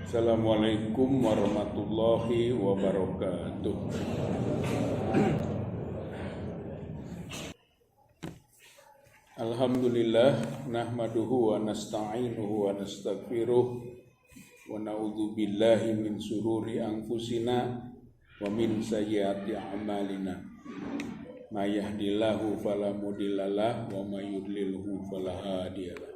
Assalamualaikum warahmatullahi wabarakatuh. Alhamdulillah nahmaduhu wa nasta'inuhu wa nastaghfiruh wa na'udzu billahi min sururi anfusina wa min sayyiati a'malina. May yahdihillahu fala mudhillalah wa may yudlilhu fala hadiyalah.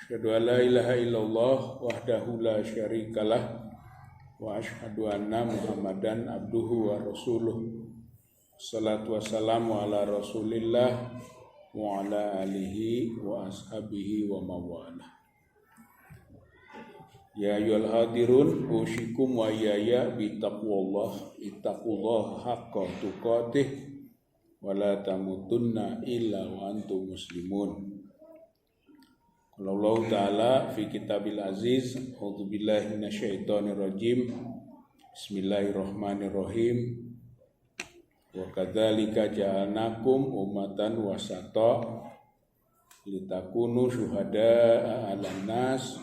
Asyhadu an la ilaha illallah wahdahu la syarikalah wa asyhadu anna Muhammadan abduhu wa rasuluh. Shalatu wassalamu ala Rasulillah wa ala alihi wa ashabihi wa mawalah. Ya ayyuhal hadirun usikum wa iyaya bi taqwallah ittaqullaha haqqa tuqatih wa la tamutunna illa wa antum muslimun. Allah Ta'ala fi kitabil aziz. A'udzubillahi minasyaitonirrajim. Bismillahirrahmanirrahim. Wa kadzalika ja'alnakum ummatan wasata litakunu syuhada'a 'alan nas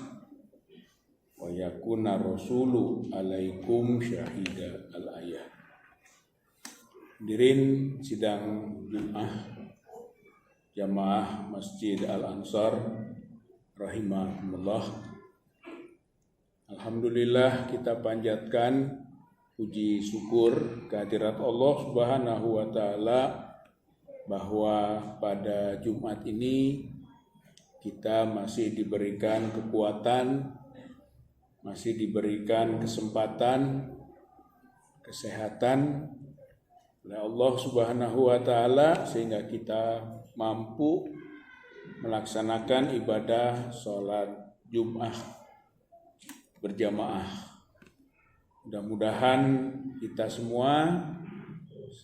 wa yakuna rasulu 'alaikum syahida. Al-ayat. Hadirin sidang Jumat Jamaah Masjid Al-Ansar rahimahumullah. Alhamdulillah kita panjatkan puji syukur kehadirat Allah Subhanahu wa taala bahwa pada Jumat ini kita masih diberikan kekuatan, masih diberikan kesempatan, kesehatan oleh Allah Subhanahu wa taala sehingga kita mampu melaksanakan ibadah sholat Jum'ah berjamaah. Mudah-mudahan kita semua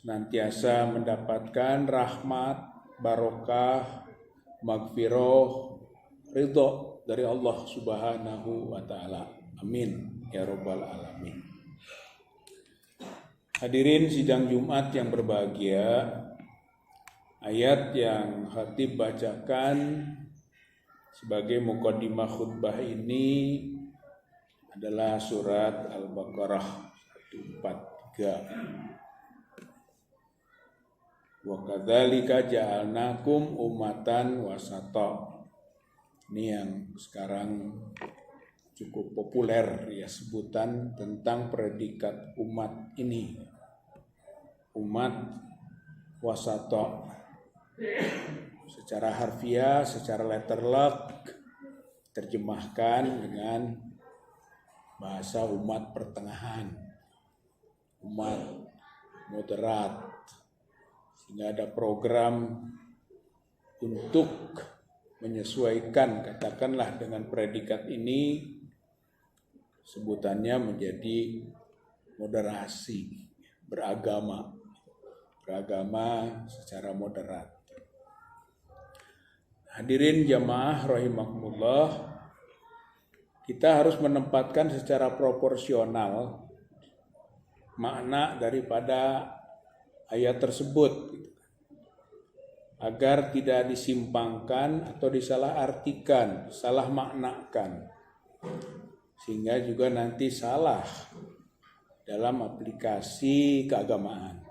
senantiasa mendapatkan rahmat, barokah, magfirah, ridho dari Allah Subhanahu wa taala. Amin ya rabbal alamin. Hadirin sidang Jumat yang berbahagia, ayat yang khatib bacakan sebagai muqaddimah khutbah ini adalah surat Al-Baqarah 143. Wa kadzalika ja'alnakum ummatan wasata. Ini yang sekarang cukup populer ya, sebutan tentang predikat umat ini. Umat wasata. Secara harfiah, secara letterlock terjemahkan dengan bahasa umat pertengahan, umat moderat, sehingga ada program untuk menyesuaikan, katakanlah dengan predikat ini, sebutannya menjadi moderasi, beragama secara moderat. Hadirin jamaah rahimakumullah, kita harus menempatkan secara proporsional makna daripada ayat tersebut agar tidak disimpangkan atau disalahartikan, salah maknakan, sehingga juga nanti salah dalam aplikasi keagamaan,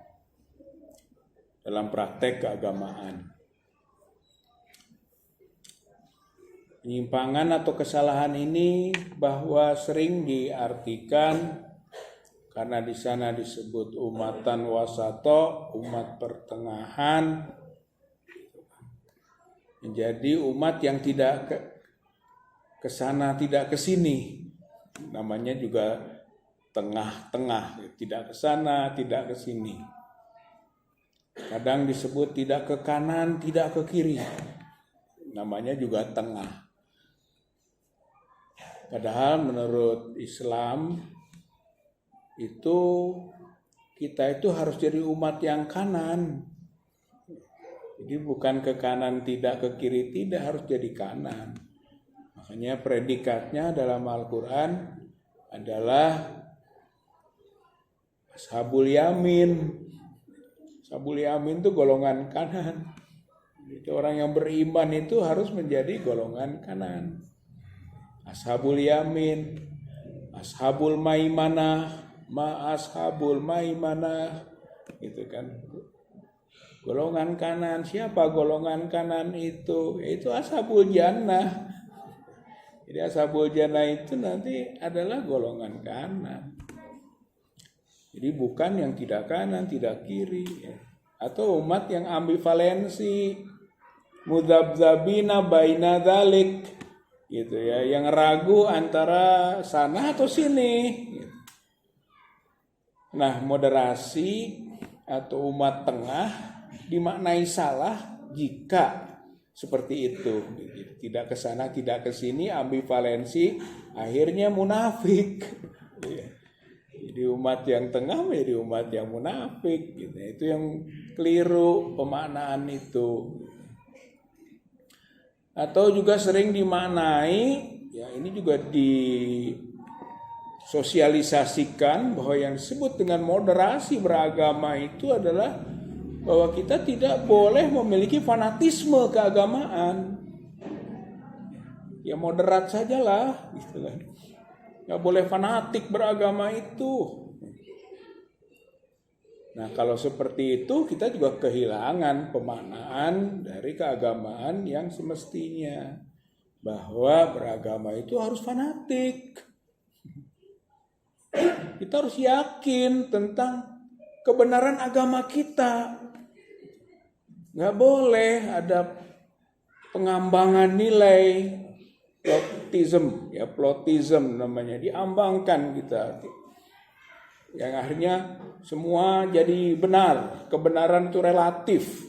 dalam praktek keagamaan. Penyimpangan atau kesalahan ini bahwa sering diartikan karena di sana disebut umatan wasato, umat pertengahan, menjadi umat yang tidak ke sana, tidak ke sini. Namanya juga tengah-tengah, tidak ke sana, tidak ke sini. Kadang disebut tidak ke kanan, tidak ke kiri. Namanya juga tengah. Padahal menurut Islam itu kita itu harus jadi umat yang kanan. Jadi bukan ke kanan tidak, ke kiri tidak, harus jadi kanan. Makanya predikatnya dalam Al-Quran adalah Ashabul Yamin. Ashabul Yamin itu golongan kanan. Jadi orang yang beriman itu harus menjadi golongan kanan. Ashabul Yamin. Ashabul maimanah, ma ashabul maimanah, gitu kan. Golongan kanan, siapa golongan kanan itu? Itu ashabul jannah. Jadi ashabul jannah itu nanti adalah golongan kanan. Jadi bukan yang tidak kanan, tidak kiri, ya. Atau umat yang ambivalensi, mudzabdzabina baina dzalik, gitu ya, yang ragu antara sana atau sini. Nah, moderasi atau umat tengah dimaknai salah jika seperti itu, tidak ke sana, tidak ke sini, ambivalensi, akhirnya munafik. Jadi umat yang tengah menjadi umat yang munafik, gitu. Itu yang keliru pemaknaan itu. Atau juga sering dimaknai, ya ini juga disosialisasikan bahwa yang disebut dengan moderasi beragama itu adalah bahwa kita tidak boleh memiliki fanatisme keagamaan. Ya moderat sajalah, gitu kan. Nggak boleh fanatik beragama itu. Nah, kalau seperti itu kita juga kehilangan pemaknaan dari keagamaan yang semestinya, bahwa beragama itu harus fanatik. Kita harus yakin tentang kebenaran agama kita. Nggak boleh ada pengambangan nilai, plotism namanya, diambangkan kita. Yang akhirnya semua jadi benar. Kebenaran itu relatif.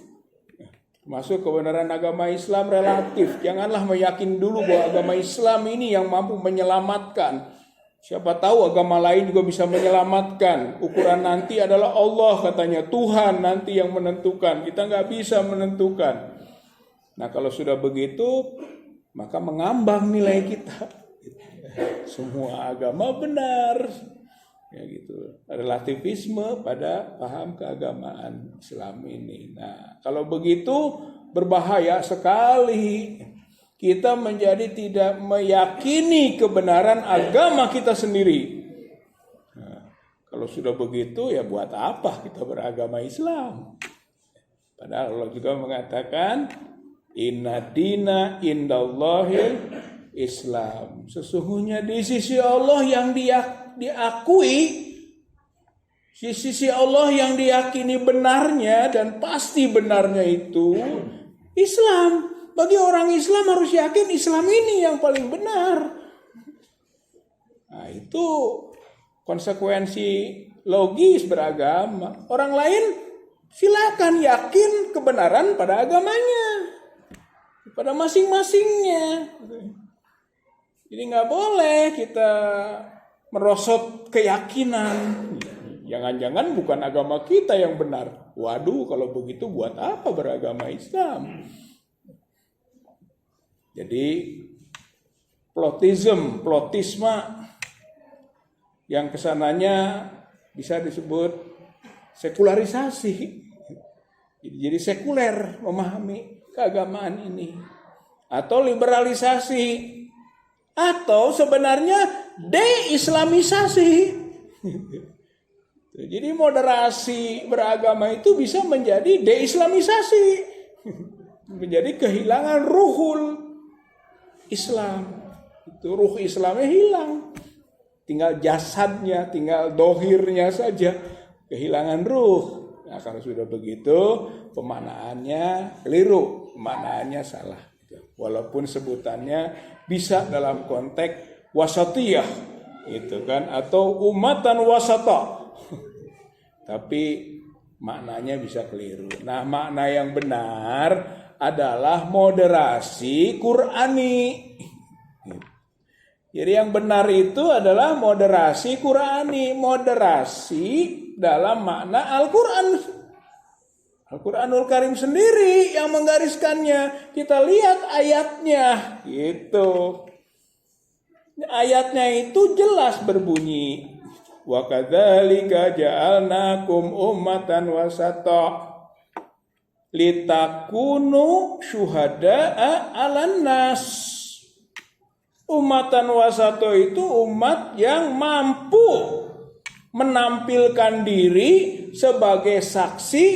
Masuk kebenaran agama Islam relatif. Janganlah meyakini dulu bahwa agama Islam ini yang mampu menyelamatkan. Siapa tahu agama lain juga bisa menyelamatkan. Ukuran nanti adalah Allah, katanya. Tuhan nanti yang menentukan. Kita nggak bisa menentukan. Nah, kalau sudah begitu, maka mengambang nilai kita. Semua agama benar. Ya gitu. Relativisme pada paham keagamaan Islam ini. Nah, kalau begitu berbahaya sekali. Kita menjadi tidak meyakini kebenaran agama kita sendiri. Nah, kalau sudah begitu, ya buat apa kita beragama Islam? Padahal Allah juga mengatakan, inna dina indallahil Islam. Sesungguhnya di sisi Allah yang diakui, di sisi Allah yang diyakini benarnya dan pasti benarnya itu Islam. Bagi orang Islam harus yakin Islam ini yang paling benar. Nah, itu konsekuensi logis beragama. Orang lain silakan yakin kebenaran pada agamanya, pada masing-masingnya. Jadi nggak boleh kita merosot keyakinan. Jangan-jangan bukan agama kita yang benar. Waduh, kalau begitu buat apa beragama Islam? Jadi plotisme yang kesananya bisa disebut sekularisasi. Jadi sekuler memahami keagamaan ini. Atau liberalisasi. Atau sebenarnya deislamisasi. Jadi moderasi beragama itu bisa menjadi deislamisasi. Menjadi kehilangan ruhul Islam. Itu ruh Islamnya hilang. Tinggal jasadnya, tinggal dohirnya saja. Kehilangan ruh. Nah, kalau sudah begitu, pemaknaannya keliru. Pemaknaannya salah. Walaupun sebutannya bisa dalam konteks wasatiyah. Itu kan. Atau umatan wasata. Tapi maknanya bisa keliru. Nah, makna yang benar adalah moderasi Qur'ani. Jadi yang benar itu adalah moderasi Qur'ani. Moderasi dalam makna Al-Quran. Al-Quranul Karim sendiri yang menggariskannya. Kita lihat ayatnya. Gitu. Ayatnya itu jelas berbunyi. Wa kadzalika ja'alnakum ummatan wasata litakunu syuhada'a 'alan nas. Umatan wasato itu umat yang mampu menampilkan diri sebagai saksi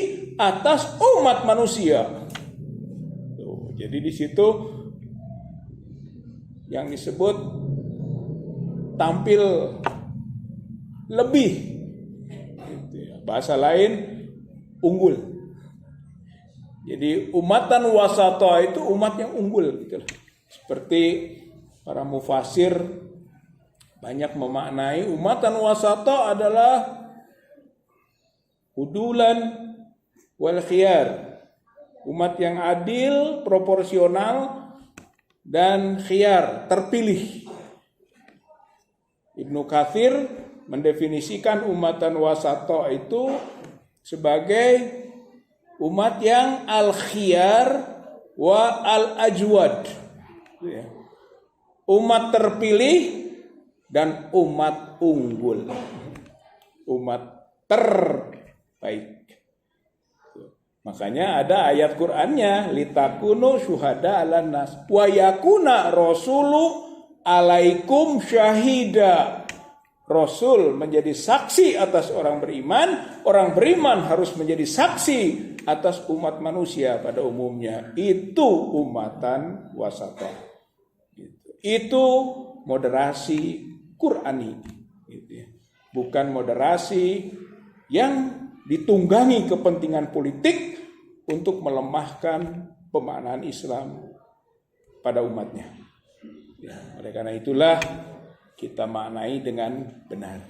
atas umat manusia. Tuh, jadi di situ yang disebut tampil lebih, bahasa lain unggul. Jadi umatan wasato itu umat yang unggul gitu. Seperti para mufasir banyak memaknai umatan wasato adalah udulan wal khiyar. Umat yang adil, proporsional, dan khiyar, terpilih. Ibnu Katsir mendefinisikan umatan wasato itu sebagai umat yang al-khiyar wa al-ajwad. Umat terpilih dan umat unggul. Umat terbaik. Makanya ada ayat Qur'annya, litakunu syuhada 'alan nas wa yakuna rasulu alaikum syahida. Rasul menjadi saksi atas orang beriman harus menjadi saksi atas umat manusia pada umumnya. Itu umatan wasata. Itu moderasi Qur'ani. Bukan moderasi yang ditunggangi kepentingan politik untuk melemahkan pemaknaan Islam pada umatnya. Oleh karena itulah kita maknai dengan benar.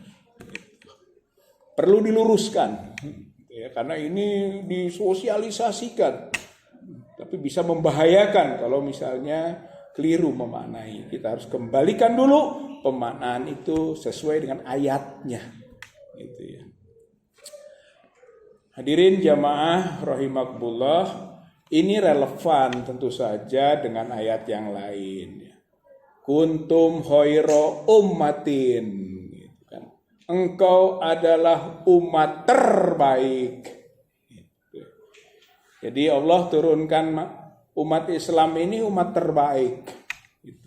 Perlu diluruskan, karena ini disosialisasikan, tapi bisa membahayakan kalau misalnya keliru memaknai. Kita harus kembalikan dulu pemaknaan itu sesuai dengan ayatnya. Gitu ya. Hadirin jamaah rahimakumullah, ini relevan tentu saja dengan ayat yang lain. Kuntum khaira ummatin, gitu kan. Engkau adalah umat terbaik. Gitu. Jadi Allah turunkan umat Islam ini umat terbaik. Gitu.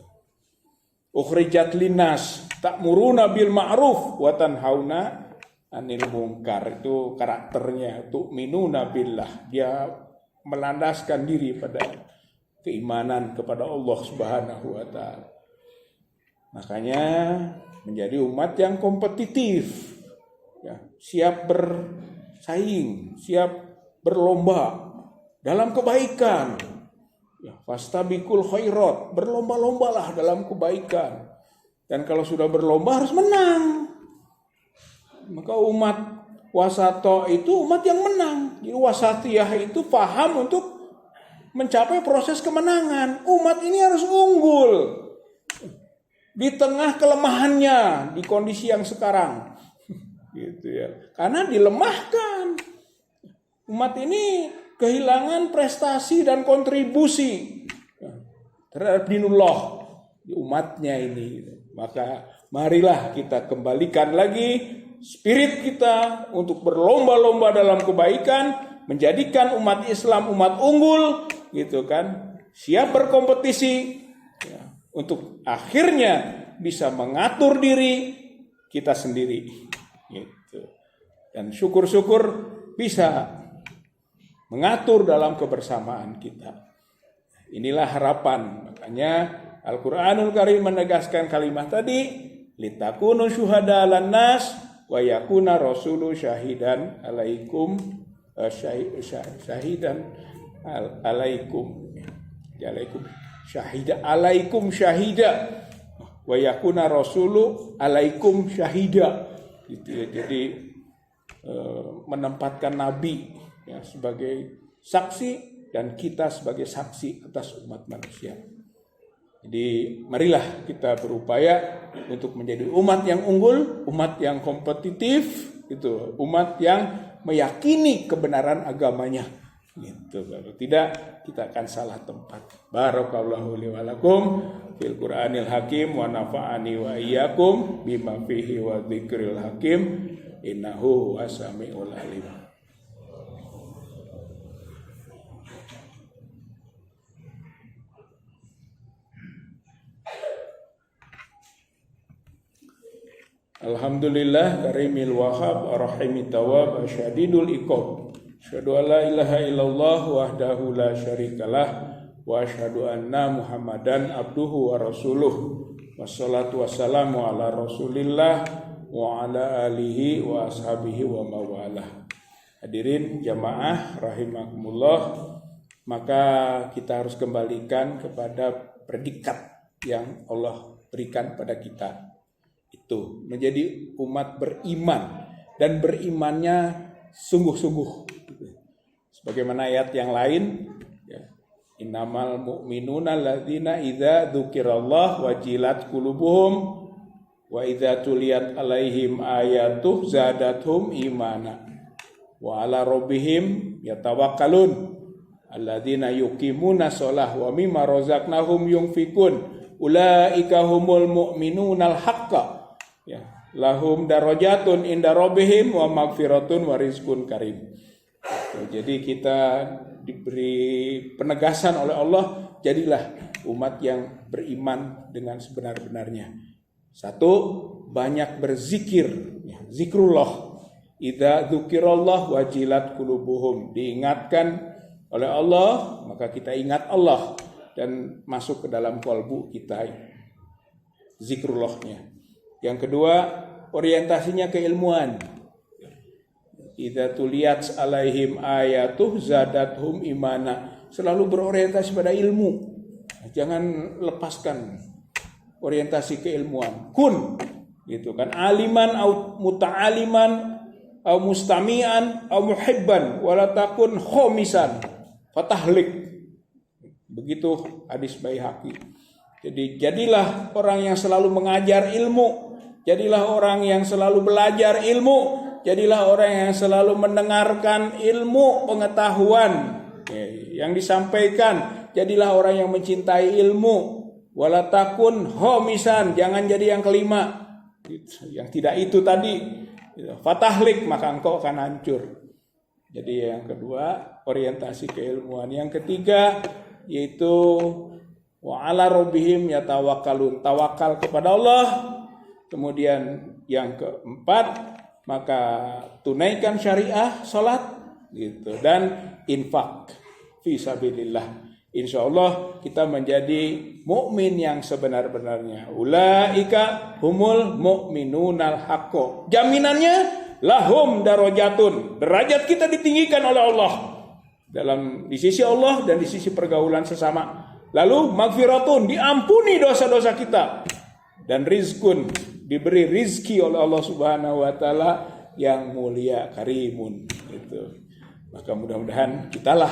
Ukhrijat linnas ta'muruna bil ma'ruf wa tanhauna 'anil munkar. Itu karakternya, tu'minuna billah. Dia melandaskan diri pada keimanan kepada Allah Subhanahu wa taala. Makanya menjadi umat yang kompetitif, ya, siap bersaing, siap berlomba dalam kebaikan. Ya, fastabiqul khairat, berlomba-lombalah dalam kebaikan. Dan kalau sudah berlomba harus menang. Maka umat wasato itu umat yang menang. Jadi wasatiyah itu paham untuk mencapai proses kemenangan. Umat ini harus unggul di tengah kelemahannya di kondisi yang sekarang, gitu ya. Karena dilemahkan, umat ini kehilangan prestasi dan kontribusi terhadap dinullah di umatnya ini. Maka marilah kita kembalikan lagi spirit kita untuk berlomba-lomba dalam kebaikan, menjadikan umat Islam umat unggul, gitu kan, siap berkompetisi. Untuk akhirnya bisa mengatur diri kita sendiri, gitu. Dan syukur-syukur bisa mengatur dalam kebersamaan kita. Inilah harapan. Makanya Al-Qur'anul Karim menegaskan kalimat tadi, litakunu syuhada 'alan nas wa yakuna rasulu syahidan alaikum syahidan alaikum. Alaikum syahida alaikum syahida wa yakuna rasulu alaikum syahida, gitu ya. Jadi menempatkan nabi, ya, sebagai saksi dan kita sebagai saksi atas umat manusia. Jadi marilah kita berupaya untuk menjadi umat yang unggul, umat yang kompetitif, itu umat yang meyakini kebenaran agamanya. Gitu. Kalau tidak, kita akan salah tempat. Barakallahu li wa lakum fil Qur'anil Hakim wa nafa'ani wa iyyakum bima fihi wa dzikril hakim innahu wasami'ul alim. Alhamdulillah karimil wahhab arrahimit tawwab asyadidul iqab. Asyhadu an la ilaha illallah wahdahu la syarikalah wa asyhadu anna Muhammadan abduhu wa rasuluh. Wassalatu wassalamu ala Rasulillah wa ala alihi wa ashabihi wa mawalah. Hadirin jamaah rahimakumullah, maka kita harus kembalikan kepada predikat yang Allah berikan pada kita. Itu menjadi umat beriman dan berimannya sungguh-sungguh. Sebagaimana ayat yang lain, ya, innamal mu'minuna alladzina idza dzukirallah wajilat qulubuhum wa idza tuliyat alaihim ayatuh zadathum imana wa ala rabbihim yatawakkalun alladzina yuqimuna shalah wa mimma razaqnahum yunfikun ulaika humul mu'minunal haqqa, ya, lahum darajatun inda rabbihim wa magfiratun wa rizqun karim. Jadi kita diberi penegasan oleh Allah, jadilah umat yang beriman dengan sebenar-benarnya. Satu, banyak berzikir, ya, zikrullah. Idza dzukirallah wajilat qulubuhum, diingatkan oleh Allah, maka kita ingat Allah dan masuk ke dalam kalbu kita zikrullahnya. Yang kedua, orientasinya keilmuan. Idza tuliyat alaihim ayatuh zadathum imana, selalu berorientasi pada ilmu. Jangan lepaskan orientasi keilmuan. Kun, gitu kan, aliman au muta'aliman au mustami'an au muhibban wala takun khomisan fatahlik. Begitu hadis Baihaqi. Jadi jadilah orang yang selalu mengajar ilmu, jadilah orang yang selalu belajar ilmu, jadilah orang yang selalu mendengarkan ilmu pengetahuan yang disampaikan, jadilah orang yang mencintai ilmu. Wala takun khomisan, jangan jadi yang kelima, yang tidak itu tadi. Fatahlik, maka engkau akan hancur. Jadi yang kedua, orientasi keilmuan. Yang ketiga yaitu wa ala rabbihim yatawakkalun, tawakal kepada Allah. Kemudian yang keempat, maka tunaikan syariah, salat, gitu, dan infak fi sabilillah. Insyaallah kita menjadi mukmin yang sebenar-benarnya. Ulaika humul mu'minunal haqqo. Jaminannya lahum darajatun. Derajat kita ditinggikan oleh Allah di sisi Allah dan di sisi pergaulan sesama. Lalu magfiratun, diampuni dosa-dosa kita, dan rizkun, diberi rizki oleh Allah Subhanahu wa taala yang mulia, karimun, gitu. Maka mudah-mudahan kitalah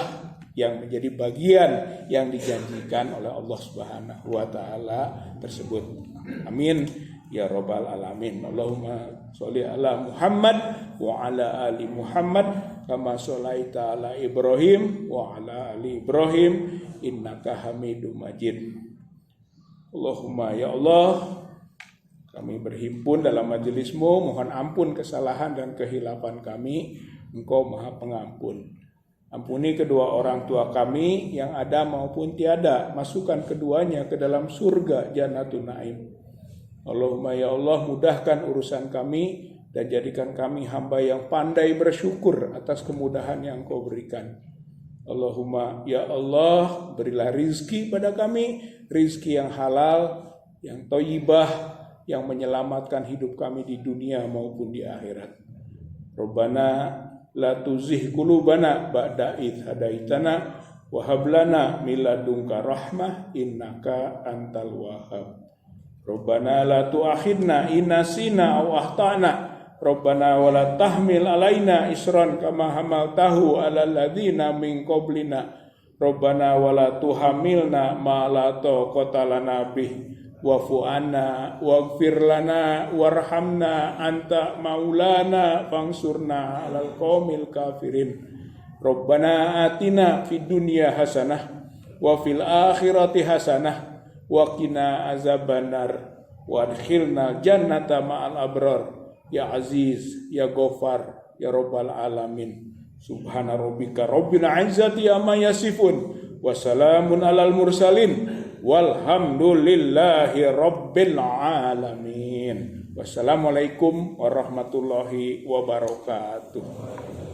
yang menjadi bagian yang dijanjikan oleh Allah Subhanahu wa taala tersebut. Amin ya rabbal alamin. Allahumma sholli ala Muhammad wa ala ali Muhammad kama sholaita ala Ibrahim wa ala ali Ibrahim innaka Hamidum Majid. Allahumma ya Allah, kami berhimpun dalam majelismu, mohon ampun kesalahan dan kehilafan kami. Engkau Maha Pengampun. Ampuni kedua orang tua kami yang ada maupun tiada, masukkan keduanya ke dalam surga Jannatun Naim. Allahumma ya Allah, mudahkan urusan kami dan jadikan kami hamba yang pandai bersyukur atas kemudahan yang Engkau berikan. Allahumma ya Allah, berilah rizki pada kami, rizki yang halal, yang thayyibah, yang menyelamatkan hidup kami di dunia maupun di akhirat. Rabbana la tuzigh qulubana ba'da idh hadaitana wa hab lana min ladunka rahmah innaka antal wahhab. Rabbana la tu'akhidna in nasina aw akhtana. Rabbana wa la tahmil alaina isran kama hamaltahu alal ladzina min qablina. Rabbana wa la tuhamilna ma la taqata lana bih. Wa'fu anna waghfir lana warhamna anta maulana fangsurna 'alal qaumil kafirin. Rabbana atina fid dunya hasanah wa fil akhirati hasanah wa qina azabannar wa adkhilna jannata ma'al abrar ya aziz ya ghafar ya rabbal alamin. Subhana rabbika rabbil izzati amma yasifun wa salamun alal mursalin walhamdulillahi rabbil alamin. Wassalamualaikum warahmatullahi wabarakatuh.